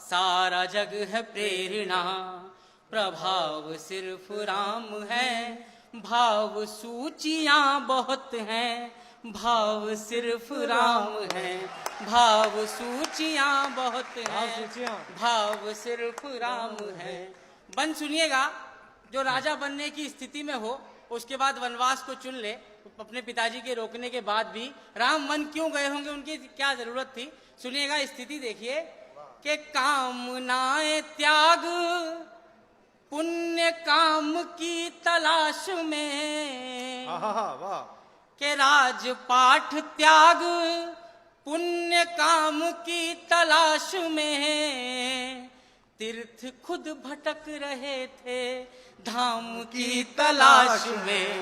सारा जग है प्रेरणा, प्रभाव सिर्फ राम है, भाव सूचियां बहुत हैं, भाव सिर्फ राम है, भाव सूचियां बहुत हैं, भाव सिर्फ राम है। बन सुनिएगा, जो राजा बनने की स्थिति में हो, उसके बाद वनवास को चुन ले, अपने पिताजी के रोकने के बाद भी राम वन क्यों गए होंगे, उनकी क्या जरूरत थी, सुनिएगा। स्थिति देखिए कि कामनाएं त्याग पुण्य काम की तलाश में, वाह, के राजपाठ त्याग पुण्य काम की तलाश में, तीर्थ खुद भटक रहे थे धाम की तलाश में,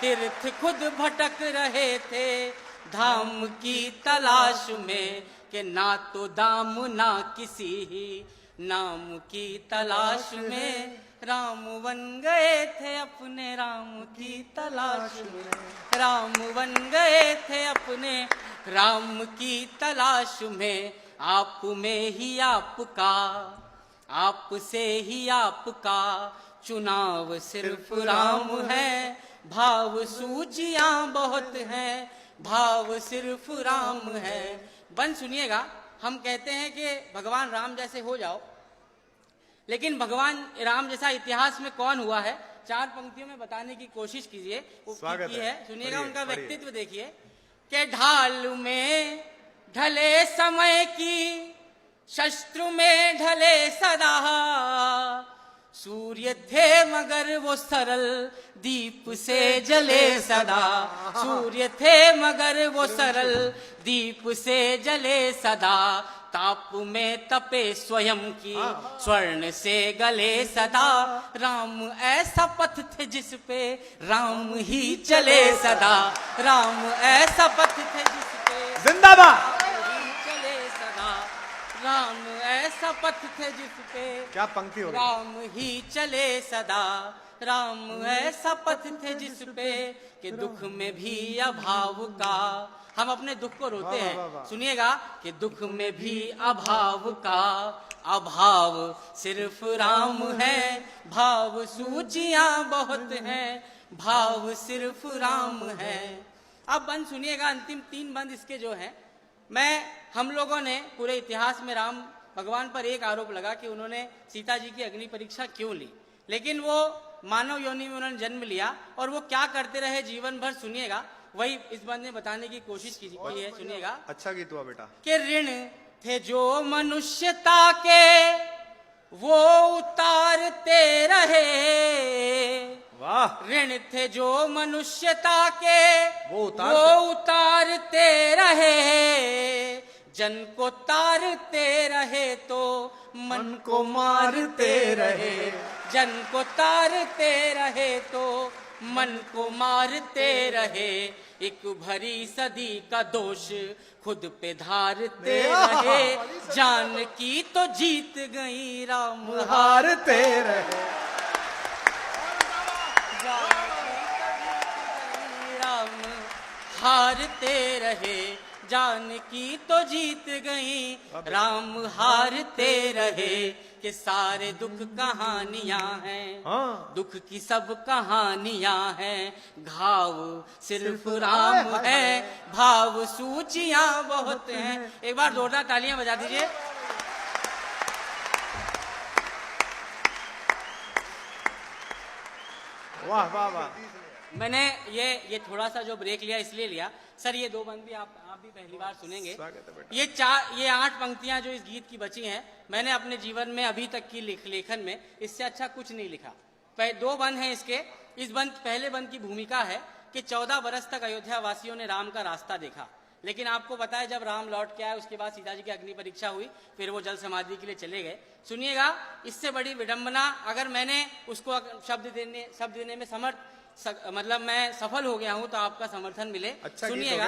तीर्थ खुद भटक रहे थे धाम की तलाश में, के ना तो दाम ना किसी ही नाम की तलाश में, राम बन गए थे अपने राम की तलाश में, राम बन गए थे अपने राम की तलाश में। आप में ही आपका, आप से ही आपका चुनाव सिर्फ राम है, भाव सूचियां बहुत हैं, भाव सिर्फ राम है। बन सुनिएगा, हम कहते हैं कि भगवान राम जैसे हो जाओ, लेकिन भगवान राम जैसा इतिहास में कौन हुआ है, 4 पंक्तियों में बताने की कोशिश कीजिए। स्वागत है सुनिएगा, उनका व्यक्तित्व देखिए कि ढाल में ढले समय की, शस्त्र में ढले सदा, सूर्य थे मगर वो सरल दीप से जले सदा, सूर्य थे मगर वो सरल दीप से जले सदा, ताप में तपे स्वयं की स्वर्ण से गले सदा, राम ऐसा पथ थे जिस पे राम ही चले सदा, राम ऐसा पथ थे जिस पे जिंदाबाद चले सदा, राम ऐसा पथ थे जिस पे क्या पंक्ति हो राम ही चले सदा, राम ऐसा पथ थे जिस पे कि दुख में भी अभाव का, हम अपने दुख को रोते हैं, सुनिएगा कि दुख में भी अभाव का, अभाव सिर्फ राम है, भाव सूचियां बहुत हैं, भाव सिर्फ राम है। अब बंद सुनिएगा, अंतिम 3 बंद इसके जो हैं, हम लोगों ने पूरे इतिहास में राम भगवान पर एक आरोप लगा कि उन्होंने सीता जी की अग्नि परीक्षा क्यों ली, लेकिन वो मानव योनि में उन्होंने जन्म लिया और वो क्या करते रहे जीवन भर, सुनिएगा, वही इस बंद में बताने की कोशिश की है, सुनिएगा। अच्छा गीत हुआ बेटा। के ऋण थे जो मनुष्यता के वो उतारते रहे, वाह, ऋण थे जो मनुष्यता के वो उतारते रहे, जन को तारते रहे तो मन को मारते रहे, जन को तारते रहे तो मन को मारते रहे, एक भरी सदी का दोष खुद पे धारते रहे, जान की तो जीत गई राम हारते रहे, राम हारते रहे, जान की तो जीत गई राम हारते रहे, कि सारे दुख कहानियां हैं, दुख की सब कहानियां हैं, घाव सिर्फ राम है, भाव सूचियां बहुत हैं। एक बार जोरदार तालियां बजा दीजिए। वाह वाह वाह। मैंने ये थोड़ा सा जो ब्रेक लिया इसलिए लिया सर, ये 2 बंद भी आप भी पहली बार सुनेंगे। ये 8 पंक्तियां जो इस गीत की बची हैं, मैंने अपने जीवन में अभी तक की लेखन में इससे अच्छा कुछ नहीं लिखा। 2 बंद हैं इसके। इस बंद, पहले बंद की भूमिका है कि 14 बरस तक अयोध्या वासियों ने राम का रास्ता देखा, लेकिन आपको पता है जब राम लौट के आए उसके बाद सीता जी की अग्नि परीक्षा हुई, फिर वो जल समाधि के लिए चले गए। सुनिएगा, इससे बड़ी विडंबना, अगर मैंने उसको शब्द देने में मतलब मैं सफल हो गया हूं तो आपका समर्थन मिले। अच्छा सुनिएगा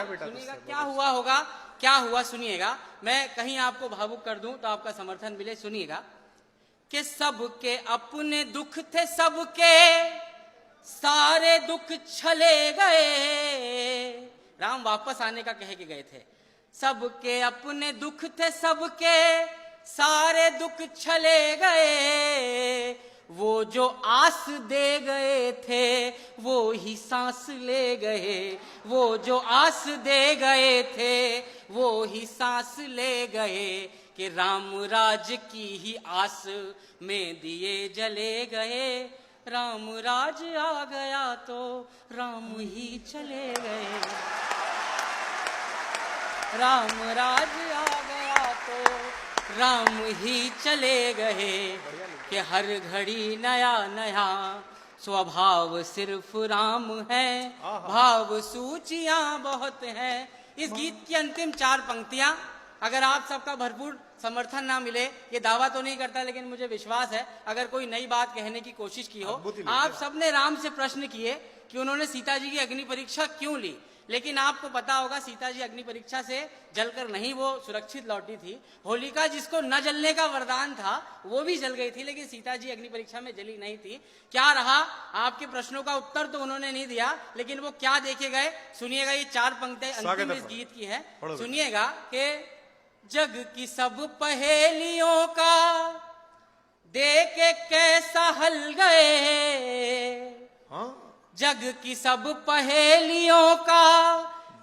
क्या हुआ होगा, क्या हुआ सुनिएगा, मैं कहीं आपको भावुक कर दूं तो आपका समर्थन मिले। सुनिएगा कि सबके अपने दुख थे, सबके सारे दुख छले गए, राम वापस आने का कह के गए थे। सबके अपने दुख थे, सबके सारे दुख छले गए, वो जो आस दे गए थे वो ही सांस ले गए, वो जो आस दे गए थे वो ही सांस ले गए, कि राम राज की ही आस में दिए जले गए, राम राज आ गया तो राम ही चले गए, राम राज आ गया तो राम ही चले गए, कि हर घड़ी नया नया स्वभाव सिर्फ राम है, भाव सूचियां बहुत हैं। इस गीत की अंतिम 4 पंक्तियां, अगर आप सबका भरपूर समर्थन ना मिले, ये दावा तो नहीं करता लेकिन मुझे विश्वास है, अगर कोई नई बात कहने की कोशिश की हो, आप सबने राम से प्रश्न किए कि उन्होंने सीता जी की अग्नि परीक्षा क्यों ली, लेकिन आपको पता होगा सीता जी अग्नि परीक्षा से जलकर नहीं वो सुरक्षित लौटी थी। होलिका जिसको न जलने का वरदान था वो भी जल गई थी, लेकिन सीता जी अग्नि परीक्षा में जली नहीं थी। क्या रहा, आपके प्रश्नों का उत्तर तो उन्होंने नहीं दिया, लेकिन वो क्या देखे गए सुनिएगा। ये 4 पंक्तियां अंतिम इस गीत की है, सुनिएगा कि जग की सब पहेलियों का देके कैसा हल गए, जग की सब पहेलियों का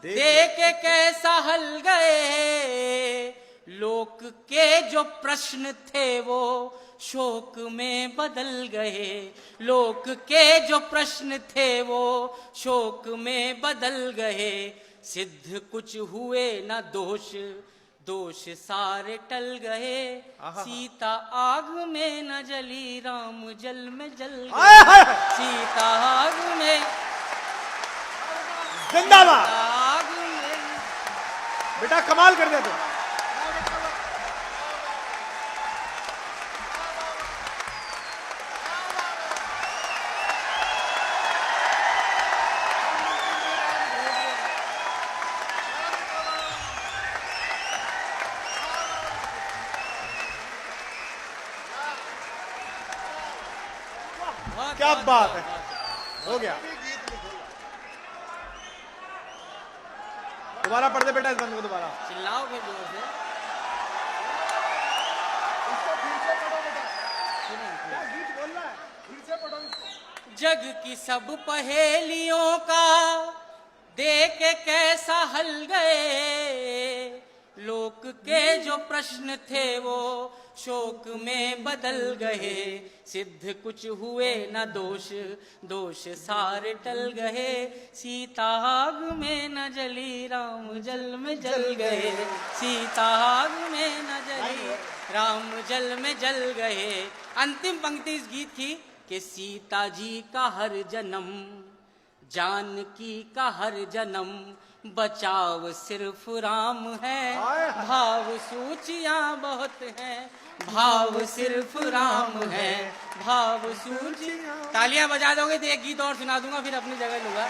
देके कैसा हल गए, लोक के जो प्रश्न थे वो शोक में बदल गए, लोक के जो प्रश्न थे वो शोक में बदल गए, सिद्ध कुछ हुए न दोष, दोष सारे टल गए, सीता आग में न जली राम जल में जल गए, सीता आग में जिंदाबाद, आग में। बेटा कमाल कर दिया तुम। क्या बात है, हो गया। दोबारा पढ़ दे बेटा इस बंद को, दोबारा चिल्लाओ फिर जोर से। जग की सब पहेलियों का देके कैसा हल गए, लोक के जो प्रश्न थे वो शोक में बदल गए, सिद्ध कुछ हुए न दोष, दोष सारे टल गए, सीता आग में न जली राम जल में जल गए, सीता आग में न जली राम जल में जल गए। अंतिम पंक्ति इस गीत की कि सीता जी का हर जन्म, जानकी का हर जन्म, बचाव सिर्फ राम है, भाव सूचियां बहुत हैं, भाव सिर्फ राम है, भाव सूचियां। तालियां बजा दोगे तो एक गीत और सुना दूंगा, फिर अपनी जगह लूंगा।